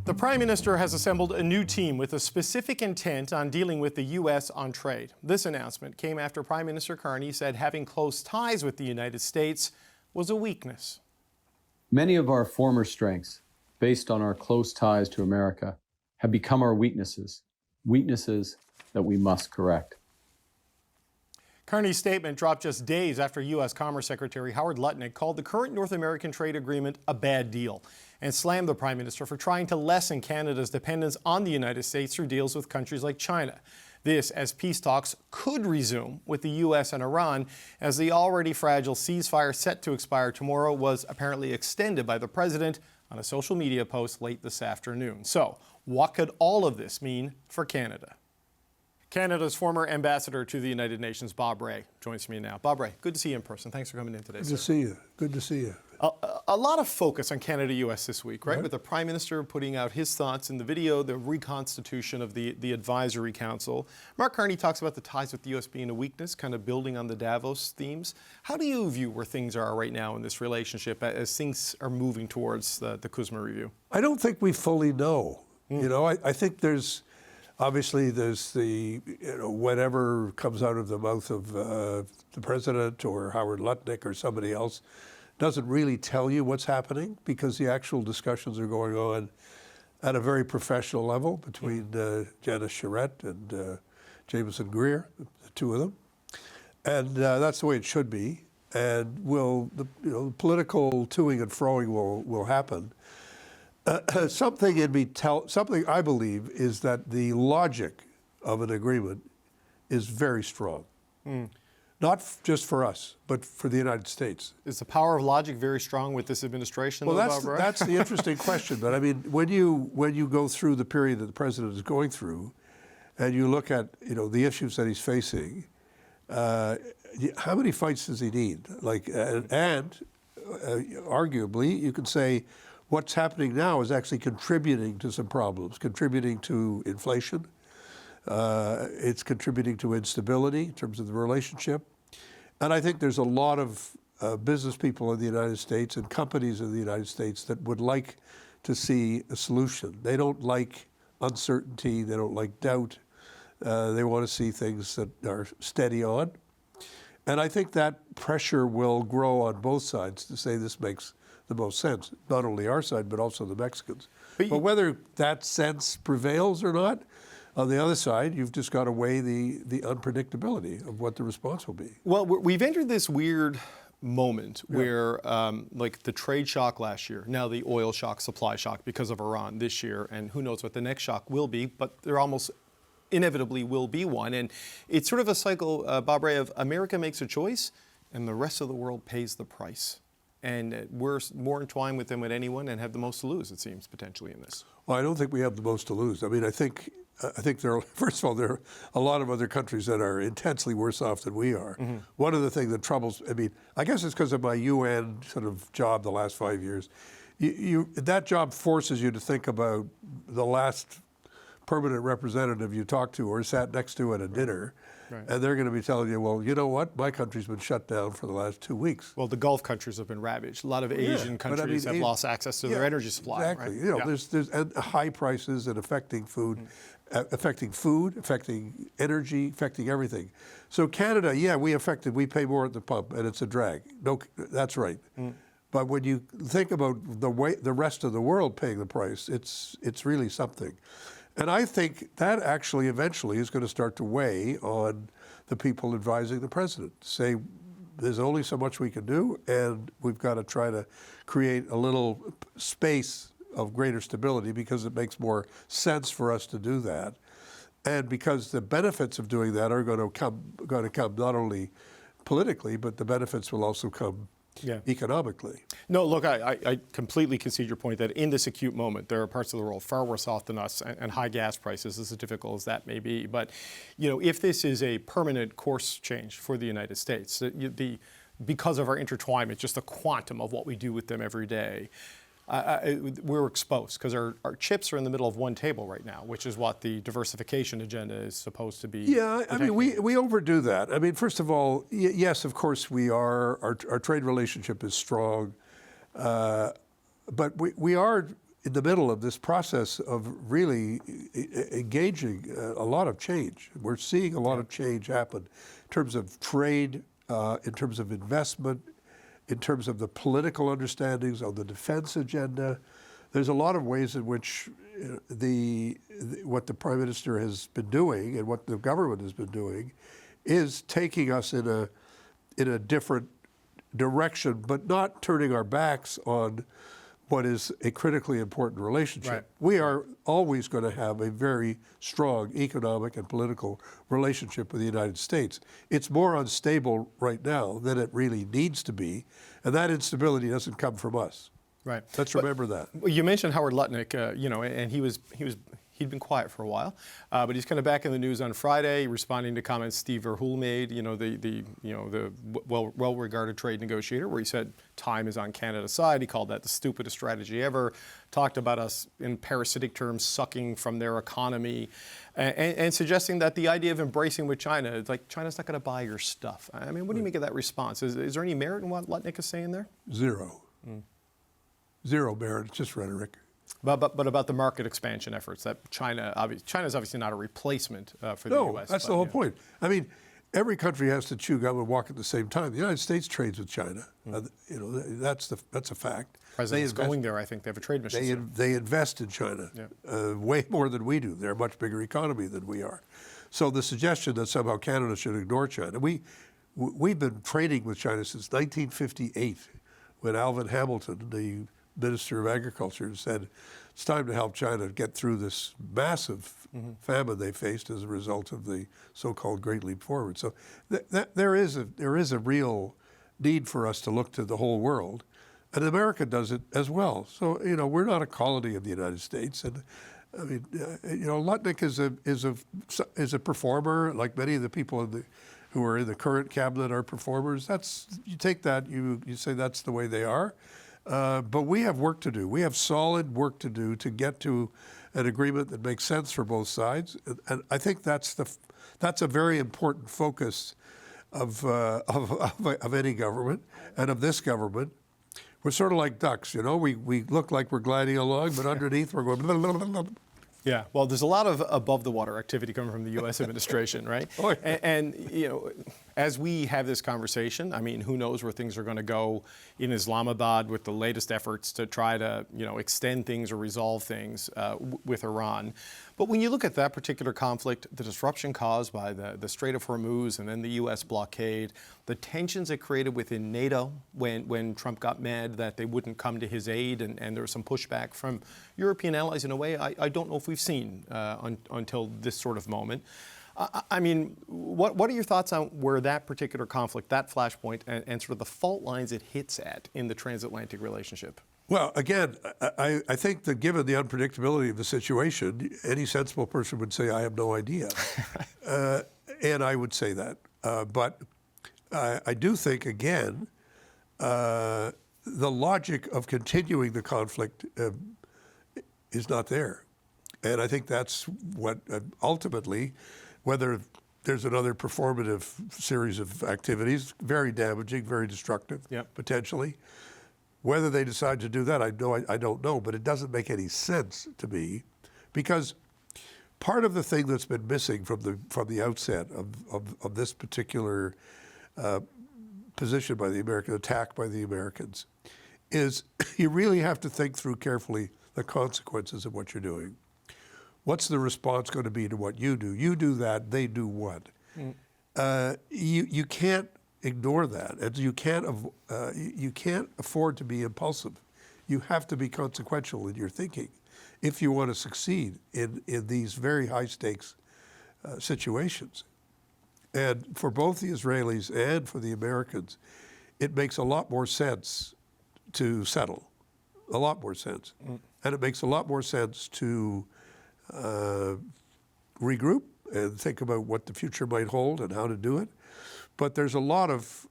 The Prime Minister has assembled a new team with a specific intent on dealing with the U.S. on trade. This announcement came after Prime Minister Carney said having close ties with the United States was a weakness. Many of our former strengths, based on our close ties to America, have become our weaknesses that we must correct. Carney's statement dropped just days after U.S. Commerce Secretary Howard Lutnick called the current North American trade agreement a bad deal and slammed the Prime Minister for trying to lessen Canada's dependence on the United States through deals with countries like China. This as peace talks could resume with the U.S. and Iran, as the already fragile ceasefire set to expire tomorrow was apparently extended by the President on a social media post late this afternoon. So, what could all of this mean for Canada? Canada's former ambassador to the United Nations, Bob Rae, joins me now. Bob Rae, good to see you in person. Thanks for coming in today. Good to see you. Good to see you. A lot of focus on Canada-U.S. this week, right? With the Prime Minister putting out his thoughts in the video, the reconstitution of the Advisory Council. Mark Carney talks about the ties with the U.S. being a weakness, kind of building on the Davos themes. How do you view where things are right now in this relationship as things are moving towards the Kuzma review? I don't think we fully know. You know, I think obviously there's the, whatever comes out of the mouth of the President or Howard Lutnick or somebody else doesn't really tell you what's happening, because the actual discussions are going on at a very professional level between Janice Charette and Jameson Greer, the two of them. And that's the way it should be. And the political toing and froing will happen. Something I believe is that the logic of an agreement is very strong. Not just for us, but for the United States. Is the power of logic very strong with this administration? Well, that's the interesting question. But I mean, when you go through the period that the President is going through, and you look at the issues that he's facing, how many fights does he need? And arguably, you could say, what's happening now is actually contributing to some problems, contributing to inflation. It's contributing to instability in terms of the relationship. And I think there's a lot of business people in the United States and companies in the United States that would like to see a solution. They don't like uncertainty. They don't like doubt. They want to see things that are steady on. And I think that pressure will grow on both sides to say this makes the most sense, not only our side, but also the Mexicans. But whether that sense prevails or not, on the other side, you've just got to weigh the unpredictability of what the response will be. Well, we've entered this weird moment where, like the trade shock last year, now the oil shock, supply shock because of Iran this year, and who knows what the next shock will be, but there almost inevitably will be one. And it's sort of a cycle, Bob Rae, of America makes a choice and the rest of the world pays the price. And we're more entwined with them than anyone and have the most to lose, it seems, potentially in this. Well, I don't think we have the most to lose. I mean, I think there are, first of all, there are a lot of other countries that are intensely worse off than we are. One of the things that troubles, I guess it's because of my UN sort of job the last 5 years. That job forces you to think about the last permanent representative you talked to or sat next to at a dinner. And they're going to be telling you, well, you know what? My country's been shut down for the last 2 weeks. Well, the Gulf countries have been ravaged. A lot of Asian countries have lost access to their energy supply. Exactly. Right? There's high prices and affecting food, affecting energy, affecting everything. So Canada, we pay more at the pump, and it's a drag. No, that's right. But when you think about the rest of the world paying the price, it's really something. And I think that actually eventually is going to start to weigh on the people advising the President. Say, there's only so much we can do, and we've got to try to create a little space of greater stability because it makes more sense for us to do that. And because the benefits of doing that are going to come not only politically, but the benefits will also come economically. No, look, I completely concede your point that in this acute moment, there are parts of the world far worse off than us, and high gas prices, as difficult as that may be. But, if this is a permanent course change for the United States, because of our intertwinement, just the quantum of what we do with them every day, we're exposed because our chips are in the middle of one table right now, which is what the diversification agenda is supposed to be. Yeah, I mean, we overdo that. I mean, first of all, yes, of course our trade relationship is strong, but we are in the middle of this process of really engaging a lot of change. We're seeing a lot of change happen in terms of trade, in terms of investment, in terms of the political understandings on the defense agenda. There's a lot of ways in which what the Prime Minister has been doing and what the government has been doing is taking us in a different direction, but not turning our backs on what is a critically important relationship. Right. We are always going to have a very strong economic and political relationship with the United States. It's more unstable right now than it really needs to be, and that instability doesn't come from us. Right. Let's remember that. Well, you mentioned Howard Lutnick, and he'd been quiet for a while, but he's kind of back in the news on Friday, responding to comments Steve Verhoeven made, the well-regarded trade negotiator, where he said time is on Canada's side. He called that the stupidest strategy ever. Talked about us in parasitic terms, sucking from their economy, and suggesting that the idea of embracing with China, it's like China's not going to buy your stuff. I mean, what do you make of that response? Is there any merit in what Lutnick is saying there? Zero. Zero merit. It's just rhetoric. But about the market expansion efforts that China's obviously not a replacement for the U.S. No, that's the whole point. I mean, every country has to chew gum and walk at the same time. The United States trades with China. That's a fact. President's going there. I think they have a trade mission. They invest in China way more than we do. They're a much bigger economy than we are. So the suggestion that somehow Canada should ignore China, we've been trading with China since 1958, when Alvin Hamilton, the Minister of Agriculture, said it's time to help China get through this massive famine they faced as a result of the so-called Great Leap Forward. So there is a real need for us to look to the whole world, and America does it as well. So we're not a colony of the United States, and I mean Lutnick is a performer, like many of the people who are in the current cabinet are performers. You take that, you say that's the way they are. But we have work to do. We have solid work to do to get to an agreement that makes sense for both sides, and I think that's a very important focus of any government and of this government. We're sort of like ducks, We look like we're gliding along, but underneath we're going. Blah, blah, blah, blah. Yeah, well, there's a lot of above-the-water activity coming from the U.S. administration, right? Oh, yeah. And as we have this conversation, I mean, who knows where things are going to go in Islamabad with the latest efforts to try to, extend things or resolve things with Iran. But when you look at that particular conflict, the disruption caused by the Strait of Hormuz and then the U.S. blockade, the tensions it created within NATO when Trump got mad that they wouldn't come to his aid, and there was some pushback from European allies in a way I don't know if we've seen until this sort of moment. I mean, what are your thoughts on where that particular conflict, that flashpoint, and sort of the fault lines it hits at in the transatlantic relationship? Well, again, I think that given the unpredictability of the situation, any sensible person would say, I have no idea. And I would say that. But I do think, again, the logic of continuing the conflict is not there. And I think that's what ultimately, whether there's another performative series of activities, very damaging, very destructive, potentially. Whether they decide to do that, I don't know, but it doesn't make any sense to me, because part of the thing that's been missing from the outset of this particular position by the American attack by the Americans is you really have to think through carefully the consequences of what you're doing. What's the response going to be to what you do? You do that, they do what? You can't ignore that, and you can't afford to be impulsive. You have to be consequential in your thinking if you want to succeed in these very high stakes situations. And for both the Israelis and for the Americans, it makes a lot more sense to settle, a lot more sense. And it makes a lot more sense to regroup and think about what the future might hold and how to do it. But there's a lot of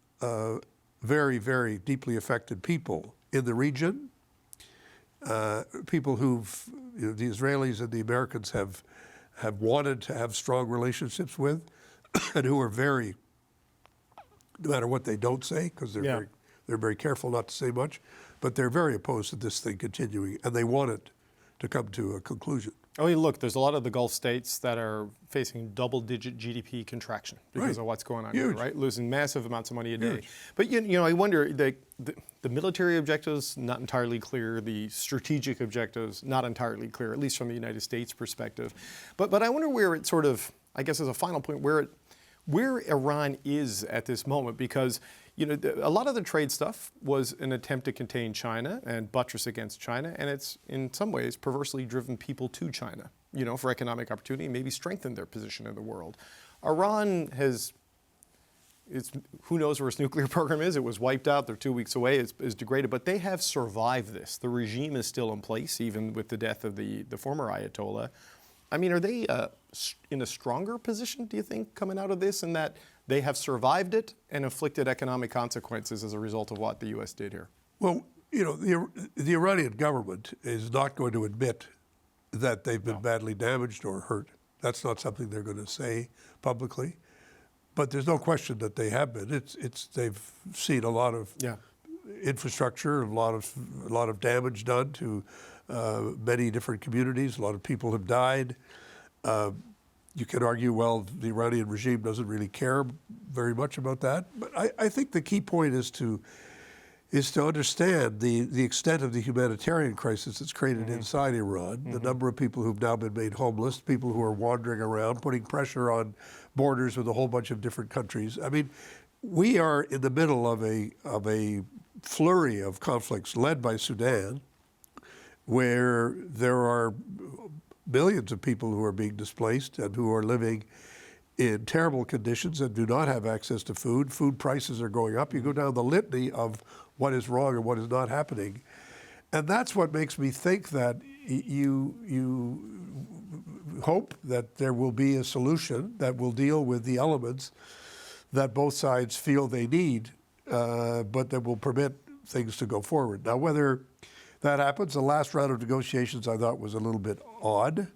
very, very deeply affected people in the region, people who've, the Israelis and the Americans have wanted to have strong relationships with, and who are very, no matter what they don't say, because they're very careful not to say much, but they're very opposed to this thing continuing, and they want it to come to a conclusion. Oh, hey, look, there's a lot of the Gulf states that are facing double-digit GDP contraction because of what's going on here, Huge. right? Losing massive amounts of money a day. Huge. But you know, I wonder, the military objectives, not entirely clear. The strategic objectives, not entirely clear, at least from the United States perspective. But I wonder where it sort of, I guess as a final point, where Iran is at this moment, because you know, a lot of the trade stuff was an attempt to contain China and buttress against China, and it's in some ways perversely driven people to China, you know, for economic opportunity and maybe strengthened their position in the world. Iran has, who knows where its nuclear program is? It was wiped out. They're 2 weeks away. It's degraded, but they have survived this. The regime is still in place, even with the death of the former Ayatollah. I mean, are they in a stronger position, do you think, coming out of this, in that they have survived it and inflicted economic consequences as a result of what the U.S. did here? Well, you know, the Iranian government is not going to admit that they've been badly damaged or hurt. That's not something they're going to say publicly. But there's no question that they have been. They've seen a lot of infrastructure, a lot of damage done to many different communities. A lot of people have died. You could argue, well, the Iranian regime doesn't really care very much about that. But I think the key point is to understand the extent of the humanitarian crisis that's created inside Iran, the number of people who've now been made homeless, people who are wandering around, putting pressure on borders with a whole bunch of different countries. I mean, we are in the middle of a flurry of conflicts led by Sudan, where there are millions of people who are being displaced and who are living in terrible conditions and do not have access to food. Food prices are going up. You go down the litany of what is wrong and what is not happening. And that's what makes me think that you hope that there will be a solution that will deal with the elements that both sides feel they need, but that will permit things to go forward. Now, whether that happens, the last round of negotiations I thought was a little bit odd.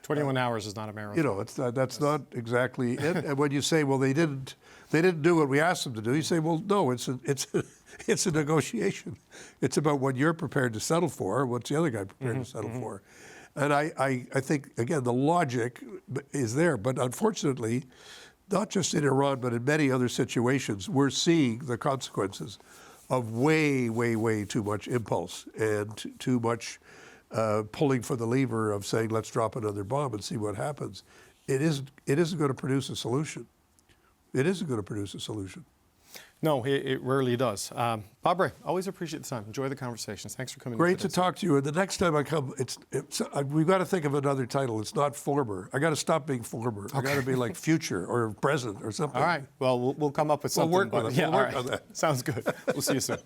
21 hours is not a marathon. You know, that's not exactly it. And when you say, well, they didn't do what we asked them to do, you say, well, no, it's a negotiation. It's about what you're prepared to settle for, what's the other guy prepared to settle for. And I think, again, the logic is there. But unfortunately, not just in Iran, but in many other situations, we're seeing the consequences of way, way, way too much impulse and too much pulling for the lever of saying, let's drop another bomb and see what happens. It isn't going to produce a solution. It isn't going to produce a solution. No, it rarely does. Bob Ray, always appreciate the time. Enjoy the conversations. Thanks for coming. Great to talk to you. And the next time I come, we've got to think of another title. It's not former. I got to stop being former. I got to be like future or present or something. All right. Well, we'll come up with something. We'll work on it. Yeah, We'll work on that. Sounds good. We'll see you soon.